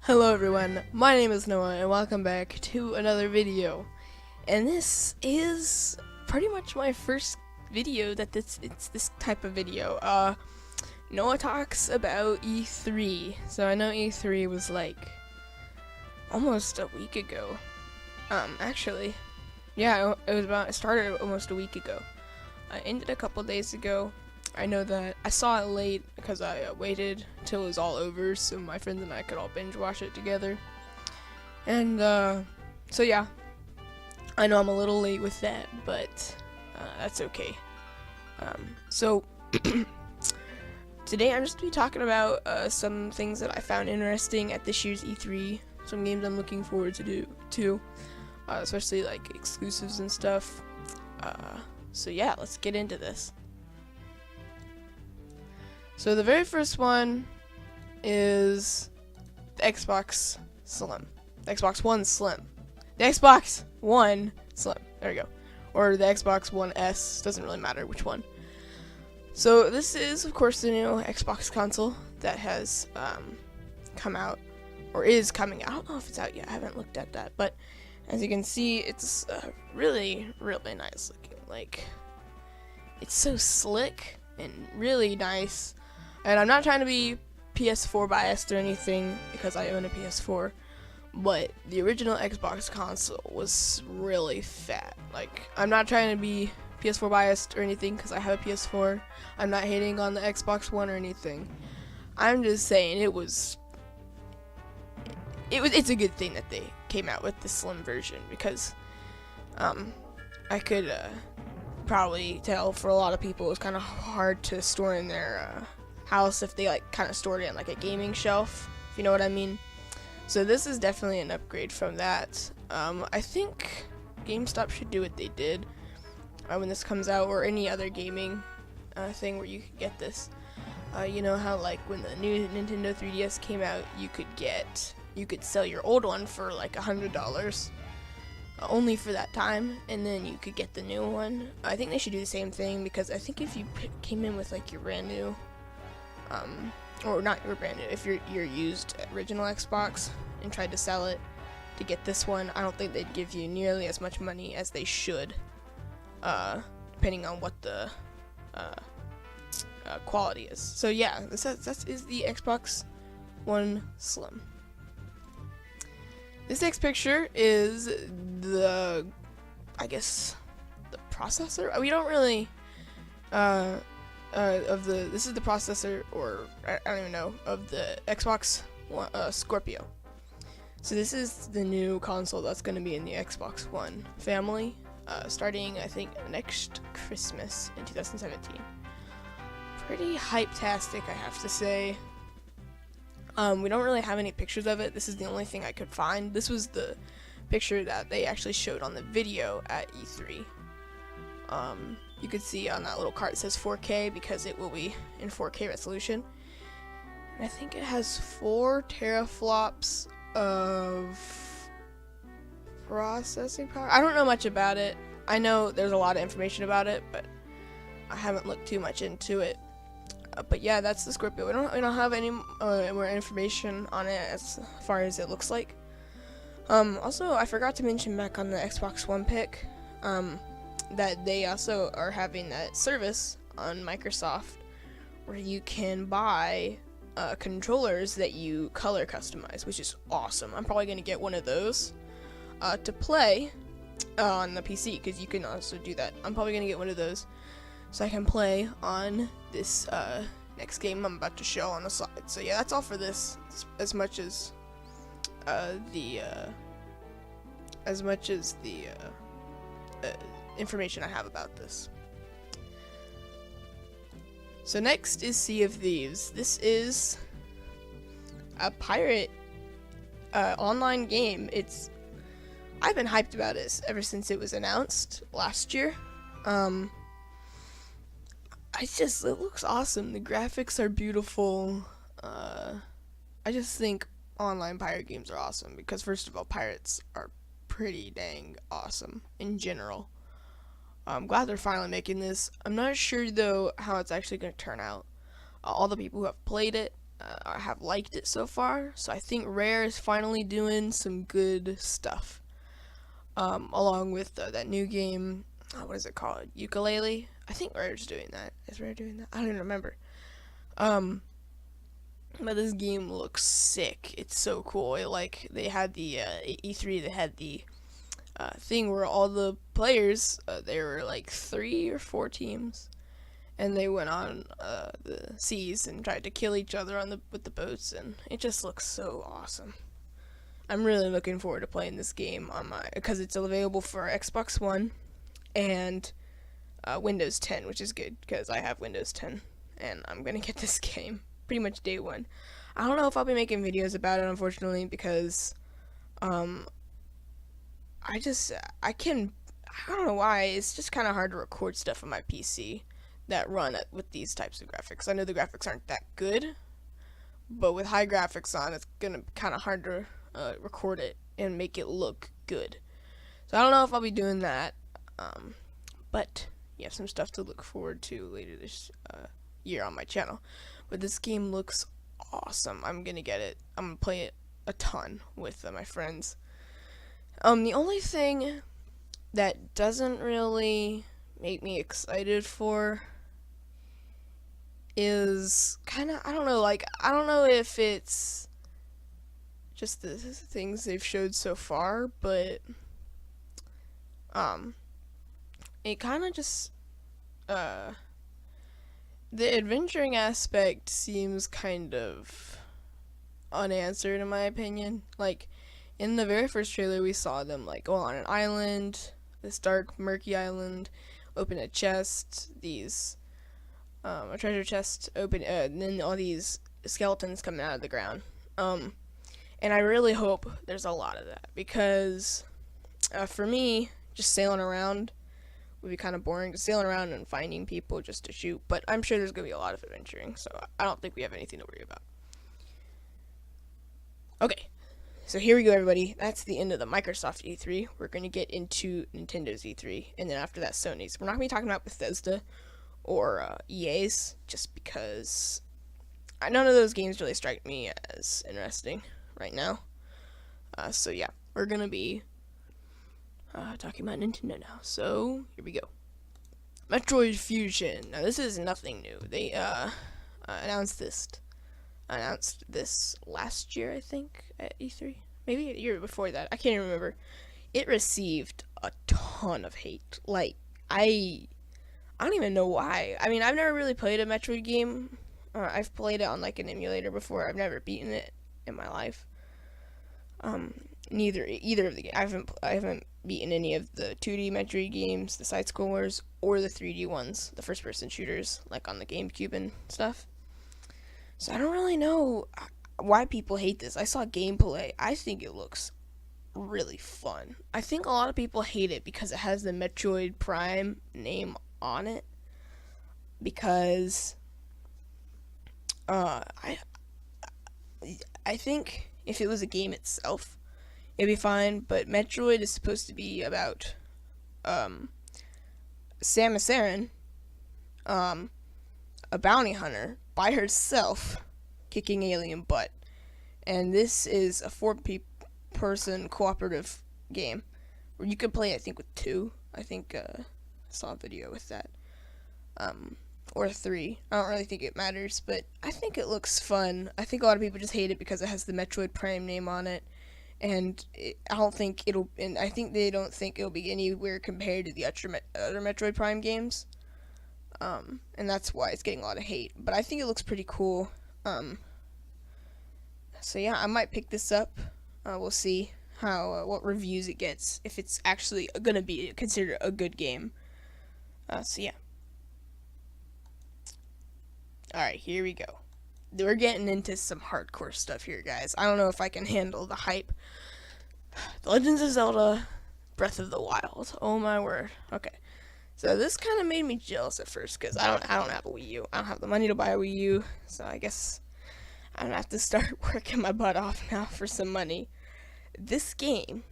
Hello everyone, my name is Noah and welcome back to another video. And this is pretty much my first video that it's this type of video. Noah talks about E3. So I know E3 was like almost a week ago. Actually, yeah, it started almost a week ago. I ended a couple days ago. I know that I saw it late because I waited till it was all over so my friends and I could all binge watch it together. And so yeah, I know I'm a little late with that, but that's okay. So today I'm just going to be talking about some things that I found interesting at this year's E3, some games I'm looking forward to do, especially like exclusives and stuff. So yeah, let's get into this. So the very first one is the Xbox Slim. The Xbox One Slim. The Xbox One Slim. There we go. Or the Xbox One S. Doesn't really matter which one. So this is, of course, the new Xbox console that has come out. Or is coming out. I don't know if it's out yet. I haven't looked at that. But as you can see, it's really, really nice looking. Like, it's so slick and really nice. And I'm not trying to be PS4 biased or anything because I own a PS4, but the original Xbox console was really fat. Like, I'm not trying to be PS4 biased or anything because I have a PS4. I'm not hating on the Xbox One or anything. I'm just saying it's a good thing that they came out with the slim version because I could probably tell for a lot of people it was kind of hard to store in their house if they like kind of stored it in like a gaming shelf, if you know what I mean. So this is definitely an upgrade from that. I think GameStop should do what they did when this comes out, or any other gaming thing where you could get this. You know how like when the new Nintendo 3DS came out, you could sell your old one for like $100 only for that time, and then you could get the new one. I think they should do the same thing because I think if you came in with like your brand new or not your brand new, if your used original Xbox and tried to sell it to get this one, I don't think they'd give you nearly as much money as they should, depending on what the quality is. So yeah, that is the Xbox One Slim. This next picture is the processor. We don't really this is the processor, or I don't even know, of the Xbox One, Scorpio. So this is the new console that's going to be in the Xbox One family, starting I think next Christmas in 2017. Pretty hype-tastic, I have to say. We don't really have any pictures of it. This is the only thing I could find. This was the picture that they actually showed on the video at E3. You could see on that little card it says 4K because it will be in 4K resolution. And I think it has 4 teraflops of processing power. I don't know much about it. I know there's a lot of information about it, but I haven't looked too much into it. But yeah, that's the Scorpio. We don't have any more information on it as far as it looks like. Also, I forgot to mention back on the Xbox One pick, that they also are having that service on Microsoft where you can buy controllers that you color customize, which is awesome. I'm probably going to get one of those to play on the PC, because you can also do that. I'm probably going to get one of those so I can play on this next game I'm about to show on the slide. So yeah, that's all for this, as much as the information I have about this. So next is Sea of Thieves. This is a pirate online game. I've been hyped about this ever since it was announced last year. It looks awesome. The graphics are beautiful. I just think online pirate games are awesome because, first of all, pirates are pretty dang awesome in general. I'm glad they're finally making this. I'm not sure though how it's actually going to turn out. All the people who have played it have liked it so far. So I think Rare is finally doing some good stuff. Along with that new game, what is it called? Ukulele? I think Rare's doing that. Is Rare doing that? I don't even remember. But this game looks sick. It's so cool. They had the E3. They had the thing where all the players, there were like 3 or 4 teams, and they went on the seas and tried to kill each other with the boats, and it just looks so awesome. I'm really looking forward to playing this game because it's available for Xbox One and Windows 10, which is good because I have Windows 10, and I'm gonna get this game pretty much day one. I don't know if I'll be making videos about it, unfortunately, because I don't know why, it's just kind of hard to record stuff on my PC that run with these types of graphics. I know the graphics aren't that good, but with high graphics on, it's gonna be kind of hard to record it and make it look good. So I don't know if I'll be doing that, but you have some stuff to look forward to later this year on my channel. But this game looks awesome. I'm gonna get it. I'm gonna play it a ton with my friends. The only thing that doesn't really make me excited for is kind of, I don't know if it's just the things they've showed so far, but it kind of just the adventuring aspect seems kind of unanswered in my opinion. Like, in the very first trailer we saw them like go on an island, this dark murky island, open a chest, a treasure chest open, and then all these skeletons coming out of the ground. And I really hope there's a lot of that, because for me, just sailing around would be kind of boring, just sailing around and finding people just to shoot. But I'm sure there's going to be a lot of adventuring, so I don't think we have anything to worry about. Okay, so here we go, everybody. That's the end of the Microsoft E3. We're going to get into Nintendo's E3, and then after that, Sony's. We're not going to be talking about Bethesda or EA's, just because none of those games really strike me as interesting right now. So yeah, we're going to be talking about Nintendo now. So here we go. Metroid Fusion. Now this is nothing new. They announced this last year, I think, at E3. Maybe a year before that. I can't even remember. It received a ton of hate. Like, I don't even know why. I mean, I've never really played a Metroid game. I've played it on like an emulator before. I've never beaten it in my life. Either of the games. I haven't beaten any of the 2D Metroid games, the side scrollers, or the 3D ones, the first person shooters, like on the GameCube and stuff. So I don't really know why people hate this. I saw gameplay. I think it looks really fun. I think a lot of people hate it because it has the Metroid Prime name on it. Because I think if it was a game itself, it'd be fine, but Metroid is supposed to be about Samus Aran, a bounty hunter by herself, kicking alien butt. And this is a 4-person cooperative game where you can play, I think, with 2. I think I saw a video with that. Or 3. I don't really think it matters, but I think it looks fun. I think a lot of people just hate it because it has the Metroid Prime name on it. And I think they don't think it'll be anywhere compared to the other Metroid Prime games. And that's why it's getting a lot of hate. But I think it looks pretty cool. So yeah, I might pick this up. We'll see what reviews it gets, if it's actually gonna be considered a good game. So yeah. Alright, here we go. We're getting into some hardcore stuff here, guys. I don't know if I can handle the hype. The Legends of Zelda Breath of the Wild. Oh my word. Okay. So this kind of made me jealous at first, because I don't have a Wii U. I don't have the money to buy a Wii U, so I guess I'm gonna have to start working my butt off now for some money. This game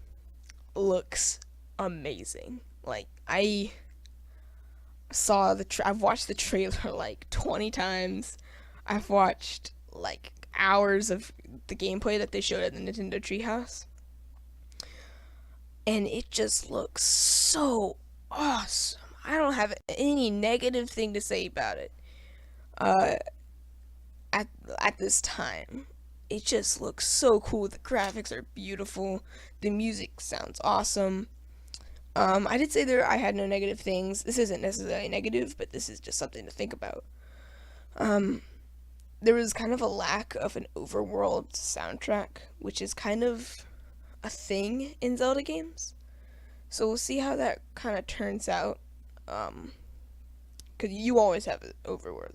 looks amazing. Like, I've watched the trailer like 20 times. I've watched like hours of the gameplay that they showed at the Nintendo Treehouse, and it just looks so awesome. I don't have any negative thing to say about it. Uh, at at this time, it just looks so cool. The graphics are beautiful. The music sounds awesome. I did say there I had no negative things. This isn't necessarily negative, but this is just something to think about. Um, there was kind of a lack of an overworld soundtrack, which is kind of a thing in Zelda games. So we'll see how that kind of turns out. Because you always have an overworld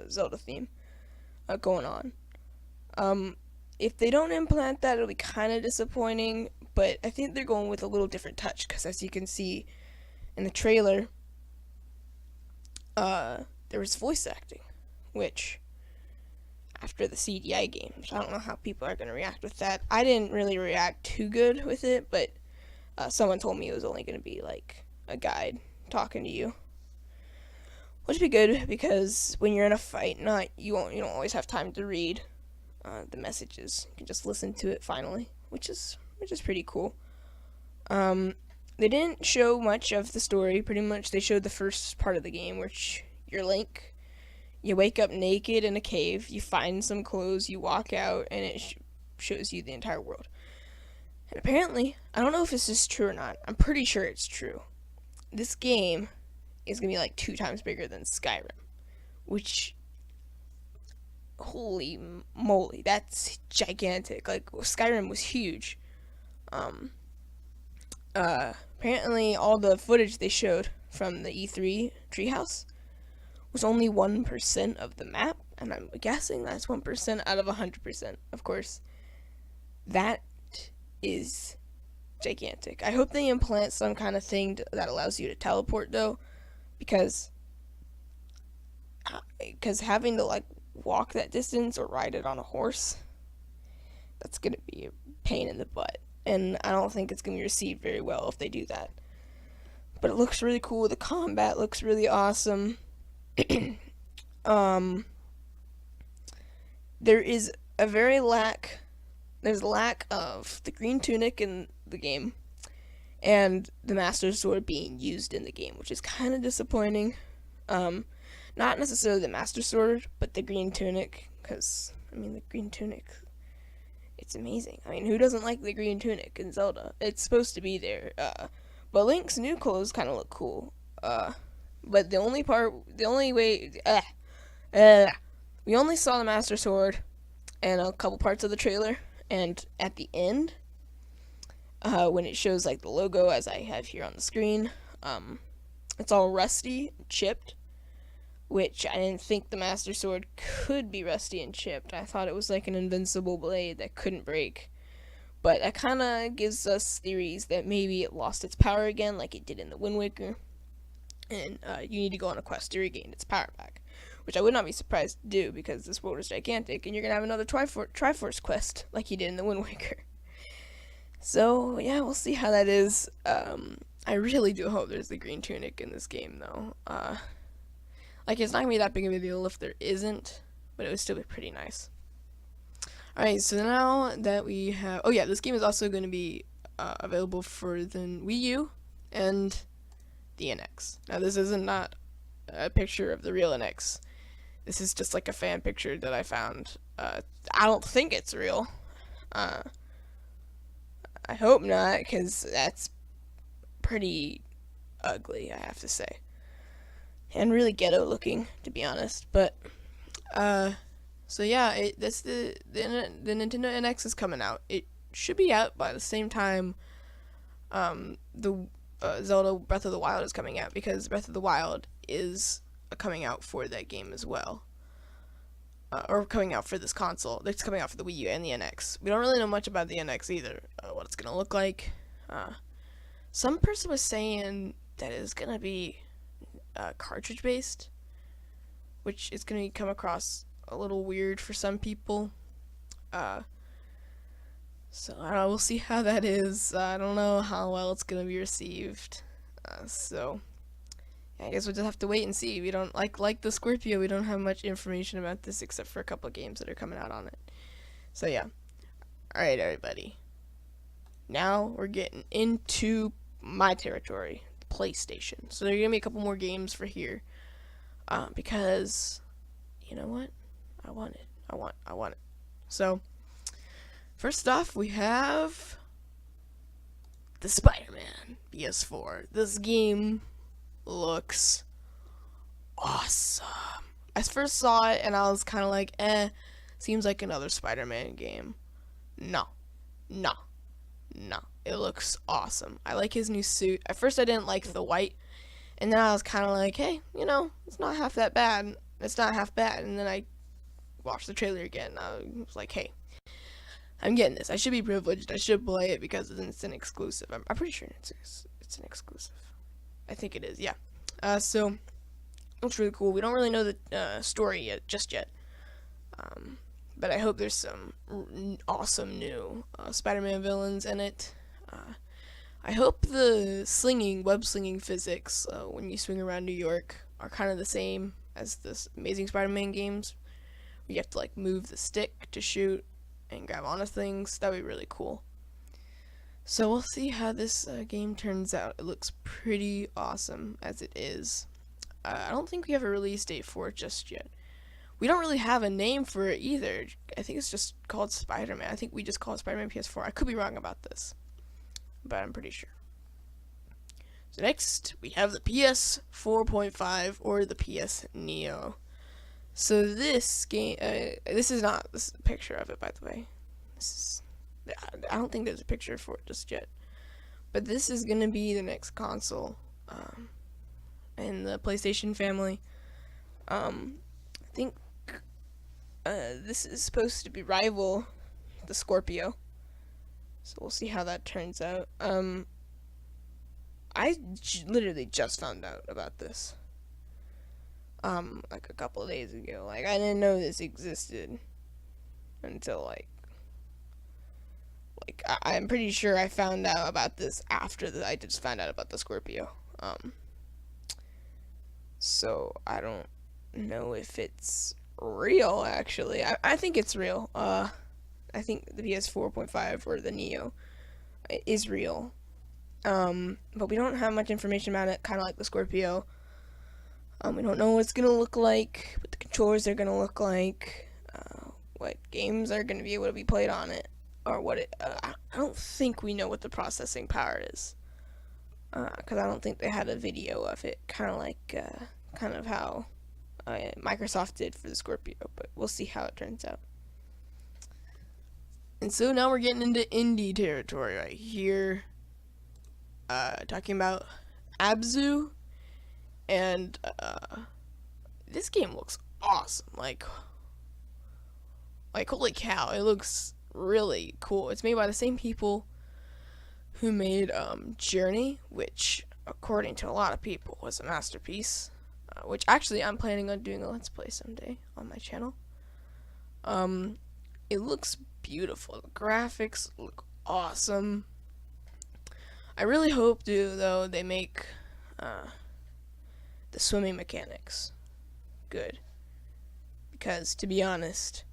Zelda theme going on. If they don't implant that, it'll be kind of disappointing. But I think they're going with a little different touch. Because as you can see in the trailer, there was voice acting, which after the CDI games, I don't know how people are going to react with that. I didn't really react too good with it, but someone told me it was only going to be like a guide talking to you, which would be good because when you're in a fight, you don't always have time to read the messages. You can just listen to it finally, which is pretty cool. They didn't show much of the story. Pretty much, they showed the first part of the game, which you're Link. You wake up naked in a cave. You find some clothes. You walk out, and it shows you the entire world. And apparently, I don't know if this is true or not. I'm pretty sure it's true. This game is gonna be like 2 times bigger than Skyrim, which, holy moly, that's gigantic. Like, Skyrim was huge. Apparently all the footage they showed from the E3 Treehouse was only 1% of the map, and I'm guessing that's 1% out of 100%. Of course, that is gigantic. I hope they implant some kind of thing that allows you to teleport, though, because having to like walk that distance or ride it on a horse, that's gonna be a pain in the butt, and I don't think it's gonna be received very well if they do that. But it looks really cool. The combat looks really awesome. There is there's a lack of the green tunic in the game and the Master Sword being used in the game, which is kind of disappointing. Not necessarily the Master Sword, but the green tunic, because, I mean, the green tunic, it's amazing. I mean, who doesn't like the green tunic in Zelda? It's supposed to be there. But Link's new clothes kind of look cool. But we only saw the Master Sword and a couple parts of the trailer, and at the end, when it shows like the logo as I have here on the screen, it's all rusty, chipped, which I didn't think the Master Sword could be rusty and chipped. I thought it was like an invincible blade that couldn't break. But that kind of gives us theories that maybe it lost its power again, like it did in the Wind Waker. And you need to go on a quest to regain its power back, which I would not be surprised to do because this world is gigantic, and you're gonna have another Triforce quest like you did in the Wind Waker. So yeah, we'll see how that is. I really do hope there's the green tunic in this game, though. Like, it's not gonna be that big of a deal if there isn't, but it would still be pretty nice. Alright, so now that we have... Oh yeah, this game is also going to be available for the Wii U and the NX. Now, this isn't not a picture of the real NX. This is just like a fan picture that I found. I don't think it's real. I hope not, because that's pretty ugly, I have to say. And really ghetto looking, to be honest. But, so yeah, that's the Nintendo NX is coming out. It should be out by the same time the Zelda Breath of the Wild is coming out, because Breath of the Wild is coming out for that game as well. Or coming out for this console. It's coming out for the Wii U and the NX. We don't really know much about the NX either, what it's going to look like. Some person was saying that it's going to be cartridge based, which is going to come across a little weird for some people. So I don't know, we'll see how that is. I don't know how well it's going to be received. So I guess we'll just have to wait and see. We don't like the Scorpio. We don't have much information about this except for a couple of games that are coming out on it. So yeah. All right, everybody. Now we're getting into my territory, the PlayStation. So there are gonna be a couple more games for here, because you know what? I want it. I want it. So first off, we have the SpiderMan PS4. This game looks awesome. I first saw it and I was kind of like, seems like another Spider-Man game. No. It looks awesome. I like his new suit. At first I didn't like the white, and then I was kind of like, hey, it's not half that bad. It's not half bad. And then I watched the trailer again. I was like, hey, I'm getting this. I should be privileged. I should play it because it's an exclusive. I'm pretty sure it's an exclusive. I think it is, yeah. So it's really cool. We don't really know the story just yet. But I hope there's some awesome new Spider-Man villains in it. I hope the web slinging physics when you swing around New York are kind of the same as the Amazing Spider-Man games. You have to like move the stick to shoot and grab onto things. That would be really cool. So we'll see how this game turns out. It looks pretty awesome as it is. I don't think we have a release date for it just yet. We don't really have a name for it either. I think it's just called Spider-Man. I think we just call it Spider-Man PS4. I could be wrong about this, but I'm pretty sure. So next, we have the PS 4.5 or the PS Neo. So this game, this is a picture of it, by the way. I don't think there's a picture for it just yet. But this is going to be the next console in the PlayStation family. I think this is supposed to be rival the Scorpio. So we'll see how that turns out. I literally just found out about this. Like a couple of days ago. Like, I didn't know this existed until I'm pretty sure I found out about this after I just found out about the Scorpio. So I don't know if it's real, actually. I think it's real. I think the PS 4.5 or the Neo is real. But we don't have much information about it, kind of like the Scorpio. We don't know what it's going to look like, what the controllers are going to look like, what games are going to be able to be played on it, or what it, I don't think we know what the processing power is, because I don't think they had a video of it, kind of how Microsoft did for the Scorpio, but we'll see how it turns out. And so now we're getting into indie territory right here, talking about Abzu. And this game looks awesome. Like holy cow, it looks really cool. It's made by the same people who made Journey, which according to a lot of people was a masterpiece. Which actually I'm planning on doing a Let's Play someday on my channel. It looks beautiful. The graphics look awesome. I really hope, though, they make the swimming mechanics good, because to be honest,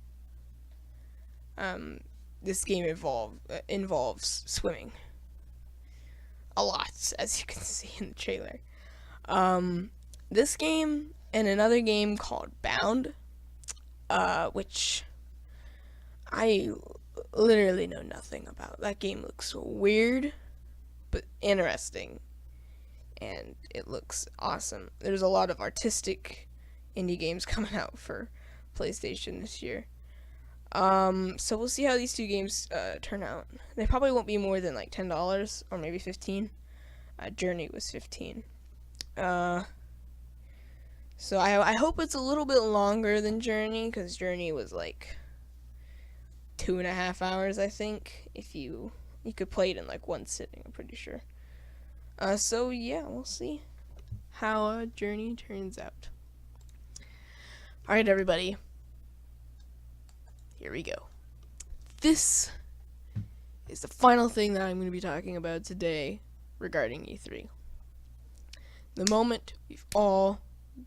this game involves swimming a lot, as you can see in the trailer. This game and another game called Bound, which I literally know nothing about. That game looks weird but interesting, and it looks awesome. There's a lot of artistic indie games coming out for PlayStation this year. So we'll see how these two games turn out. They probably won't be more than like $10 or maybe $15. Journey was $15. So I hope it's a little bit longer than Journey, because Journey was like 2.5 hours, I think. If you could play it in like one sitting, I'm pretty sure. So yeah, we'll see how Journey turns out. Alright, everybody. Here we go. This is the final thing that I'm going to be talking about today regarding E3. The moment we've all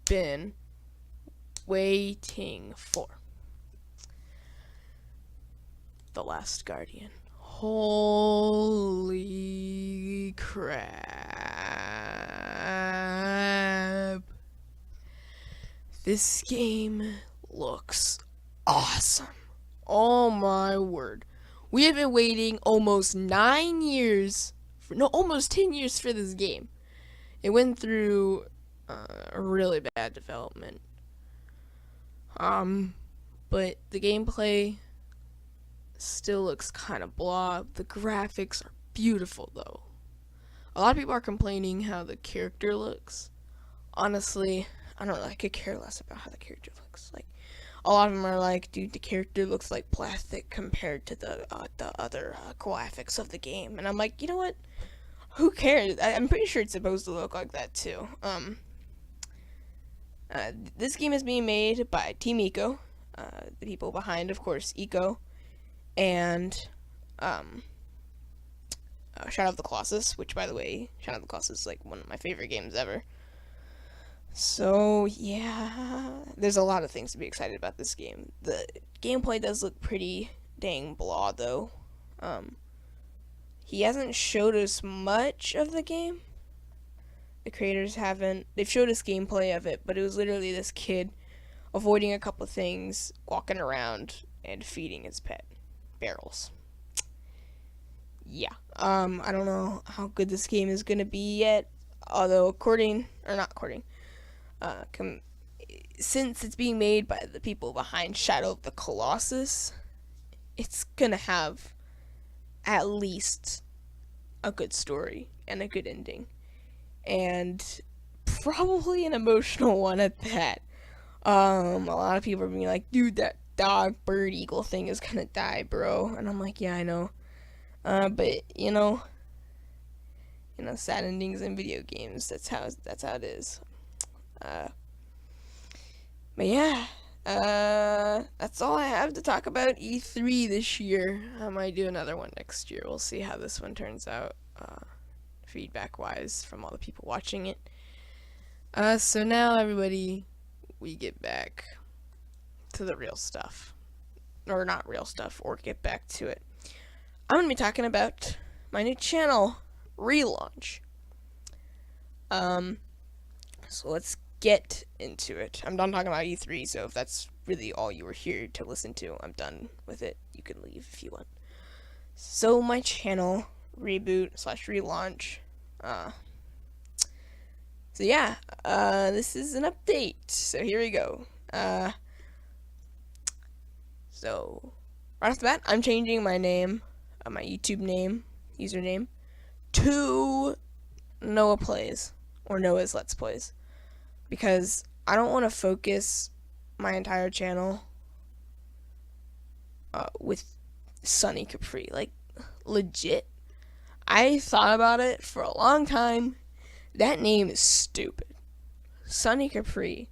been waiting for. The Last Guardian. Holy crap. This game looks awesome. Oh my word. We have been waiting almost 9 years, almost 10 years for this game. It went through a really bad development. But the gameplay still looks kind of blah. The graphics are beautiful though. A lot of people are complaining how the character looks. Honestly, I don't know, I could care less about how the character looks. Like, a lot of them are like, dude, the character looks like plastic compared to the other graphics of the game. And I'm like, you know what? Who cares? I'm pretty sure it's supposed to look like that too. This game is being made by Team Eco, the people behind, of course, Eco, and Shadow of the Colossus, which, by the way, Shadow of the Colossus is like one of my favorite games ever. So yeah, there's a lot of things to be excited about this game. The gameplay does look pretty dang blah though. He hasn't showed us much of the game. The creators haven't. They've showed us gameplay of it, but it was literally this kid avoiding a couple things, walking around, and feeding his pet barrels. Yeah. I don't know how good this game is gonna be yet. Although since it's being made by the people behind Shadow of the Colossus, it's gonna have at least a good story and a good ending. And probably an emotional one at that. A lot of people are being like, dude, that dog, bird, eagle thing is gonna die, bro. And I'm like, yeah, I know. But sad endings in video games. That's how it is. But yeah, that's all I have to talk about E3 this year. I might do another one next year. We'll see how this one turns out, feedback-wise, from all the people watching it. So now, everybody, we get back to the real stuff. Or not real stuff, or get back to it. I'm going to be talking about my new channel relaunch. So let's get into it. I'm done talking about E3, so if that's really all you were here to listen to, I'm done with it. You can leave if you want. So my channel reboot/relaunch. So yeah, this is an update. So here we go. So right off the bat, I'm changing my name, my YouTube name, username, to Noah Plays, or Noah's Let's Plays, because I don't want to focus my entire channel with Sunny Capri. Like, legit, I thought about it for a long time. That name is stupid. Sunny Capri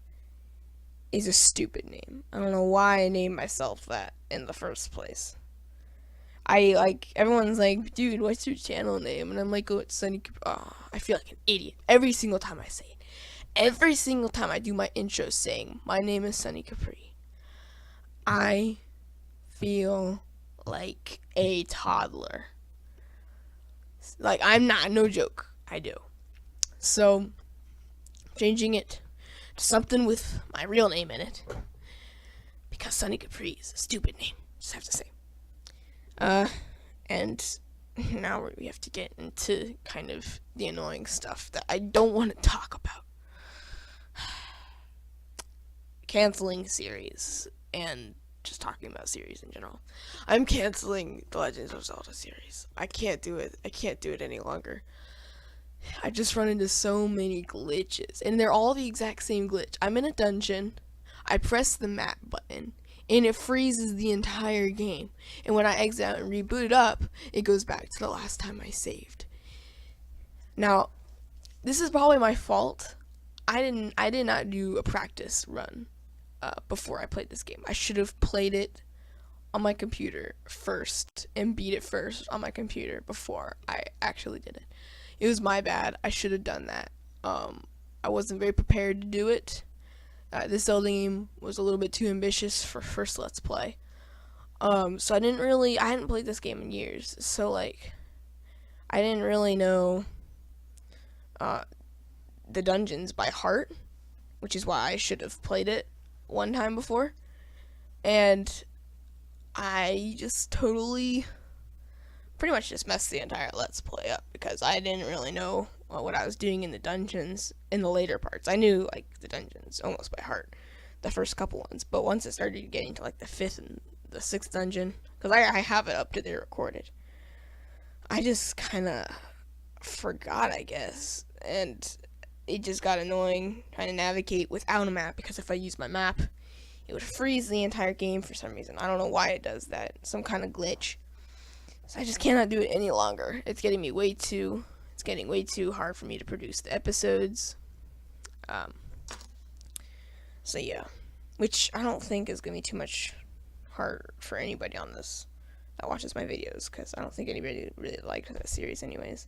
is a stupid name. I don't know why I named myself that in the first place. Everyone's like, dude, what's your channel name? And I'm like, oh, it's Sunny Capri. Oh, I feel like an idiot every single time I say it. Every single time I do my intro saying, my name is Sunny Capri, I feel like a toddler. Like, I'm not, no joke. I do. So, changing it to something with my real name in it, because Sunny Capri is a stupid name, just have to say. And now we have to get into kind of the annoying stuff that I don't want to talk about. Canceling series, and just talking about series in general. I'm canceling the Legends of Zelda series. I can't do it. I can't do it any longer. I just run into so many glitches, and they're all the exact same glitch. I'm in a dungeon, I press the map button, and it freezes the entire game. And when I exit out and reboot it up, it goes back to the last time I saved. Now, this is probably my fault. I did not do a practice run before I played this game. I should have played it on my computer first and beat it first on my computer before I actually did it. It was my bad. I should have done that. I wasn't very prepared to do it. This Zelda game was a little bit too ambitious for first Let's Play. So I hadn't played this game in years, so like, I didn't really know the dungeons by heart, which is why I should have played it one time before. And I just totally, pretty much just messed the entire Let's Play up because I didn't really know what I was doing in the dungeons in the later parts. I knew like the dungeons almost by heart, the first couple ones, but once it started getting to like the 5th and the 6th dungeon, because I have it up to there recorded, I just kind of forgot, I guess, and it just got annoying trying to navigate without a map, because if I use my map, it would freeze the entire game for some reason. I don't know why it does that, some kind of glitch. So I just cannot do it any longer. It's getting way too hard for me to produce the episodes. So yeah, which I don't think is gonna be too much hard for anybody on this that watches my videos, because I don't think anybody really liked that series anyways.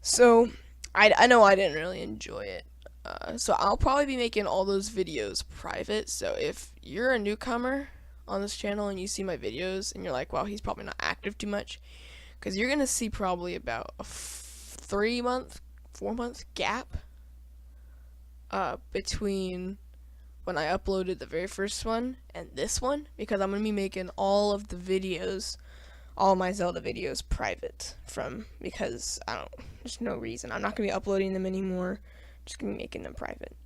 So I know I didn't really enjoy it. So I'll probably be making all those videos private. So if you're a newcomer on this channel and you see my videos and you're like, well, he's probably not active too much, because you're gonna see probably about a 4-month gap between when I uploaded the very first one and this one, because I'm gonna be making all of the videos, all my Zelda videos private because there's no reason. I'm not gonna be uploading them anymore. I'm just gonna be making them private.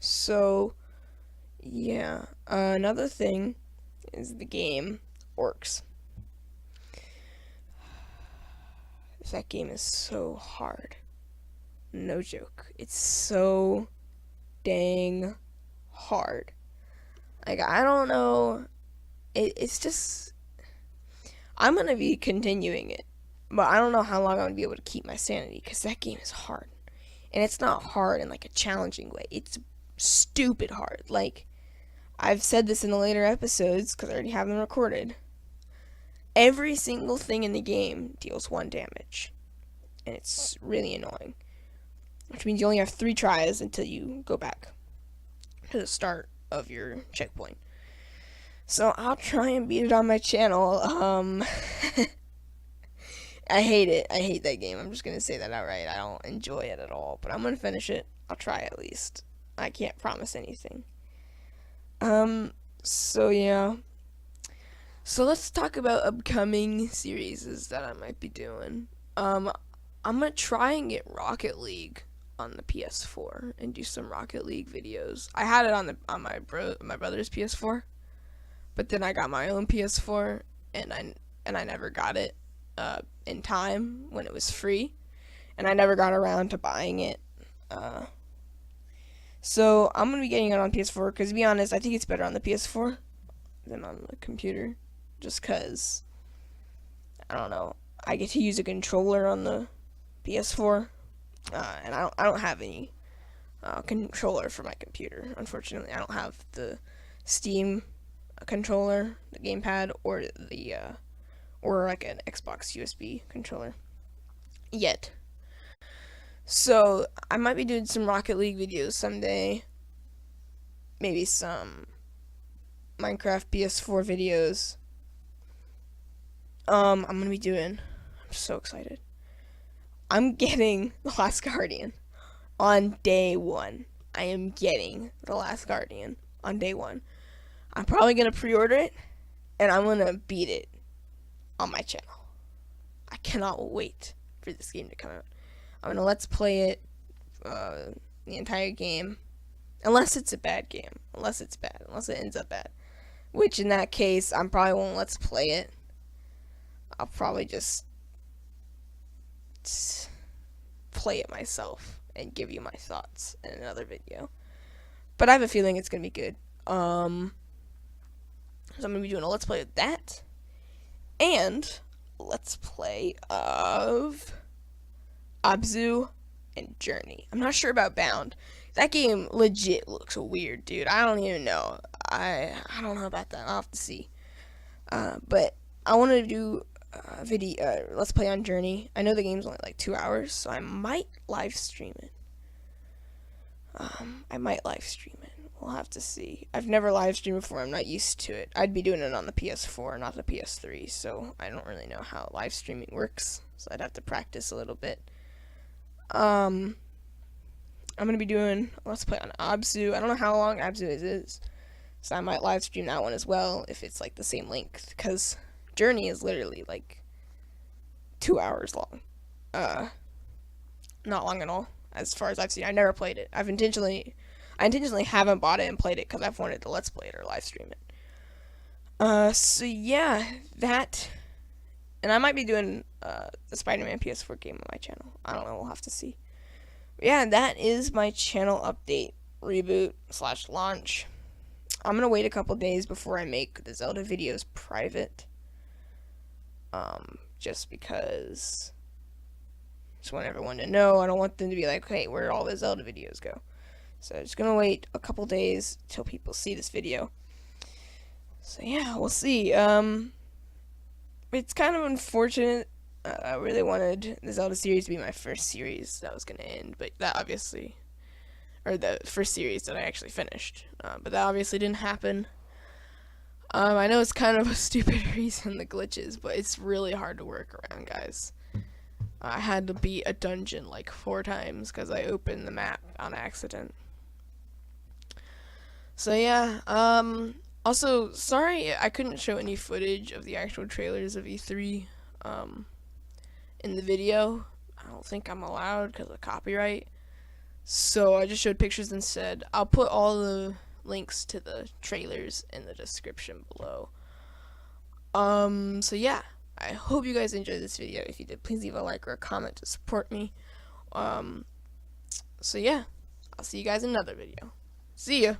So yeah, another thing is the game Orcs. That game is so hard. No joke. It's so dang hard. Like, I don't know. It's just, I'm gonna be continuing it, but I don't know how long I'm gonna be able to keep my sanity, because that game is hard. And it's not hard in like a challenging way. It's stupid hard. Like, I've said this in the later episodes, because I already have them recorded. Every single thing in the game deals 1 damage. And it's really annoying. Which means you only have 3 tries until you go back to the start of your checkpoint. So I'll try and beat it on my channel. I hate it. I hate that game. I'm just gonna say that outright. I don't enjoy it at all. But I'm gonna finish it. I'll try at least. I can't promise anything. So yeah. So let's talk about upcoming series that I might be doing. I'm gonna try and get Rocket League on the PS4 and do some Rocket League videos. I had it on my brother's PS4, but then I got my own PS4 and I never got it in time when it was free, and I never got around to buying it. So I'm gonna be getting it on PS4, because to be honest, I think it's better on the PS4 than on the computer, just cause I don't know, I get to use a controller on the PS4, and I don't have any controller for my computer. Unfortunately, I don't have the Steam controller, the gamepad, or the or like an Xbox USB controller yet. So I might be doing some Rocket League videos someday, maybe some Minecraft PS4 videos. I'm gonna be doing, I'm so excited, I'm getting The Last Guardian on day 1. I am getting The Last Guardian on day 1. I'm probably gonna pre-order it, and I'm gonna beat it on my channel. I cannot wait for this game to come out. I'm gonna let's play it, the entire game, unless it's a bad game, unless it ends up bad, which in that case, I probably won't let's play it. I'll probably just play it myself and give you my thoughts in another video. But I have a feeling it's gonna be good. So I'm gonna be doing a let's play of that, and let's play of Abzu and Journey. I'm not sure about Bound. That game legit looks weird, dude. I don't even know. I don't know about that. I'll have to see. But I want to do let's play on Journey. I know the game's only like 2 hours, so I might live stream it. We'll have to see. I've never live streamed before. I'm not used to it. I'd be doing it on the PS4, not the PS3, so I don't really know how live streaming works. So I'd have to practice a little bit. I'm gonna be doing let's play on Abzu. I don't know how long Abzu is, so I might live stream that one as well if it's like the same length. Because Journey is literally like 2 hours long. Not long at all, as far as I've seen. I never played it. I intentionally haven't bought it and played it because I've wanted to let's play it or live stream it. So yeah, that, and I might be doing the SpiderMan PS4 game on my channel. I don't know. We'll have to see. But yeah, that is my channel update, reboot / launch. I'm gonna wait a couple days before I make the Zelda videos private. Just because I just want everyone to know. I don't want them to be like, hey, where did all the Zelda videos go? So I'm just gonna wait a couple days till people see this video. So yeah, we'll see. It's kind of unfortunate. I really wanted the Zelda series to be my first series that was gonna end, but that obviously, or the first series that I actually finished. But that obviously didn't happen. I know it's kind of a stupid reason, the glitches, but it's really hard to work around, guys. I had to beat a dungeon like 4 times because I opened the map on accident. So yeah, also, sorry I couldn't show any footage of the actual trailers of E3, in the video. I don't think I'm allowed because of copyright. So I just showed pictures instead. I'll put all the links to the trailers in the description below. So yeah, I hope you guys enjoyed this video. If you did, please leave a like or a comment to support me. So yeah, I'll see you guys in another video. See ya!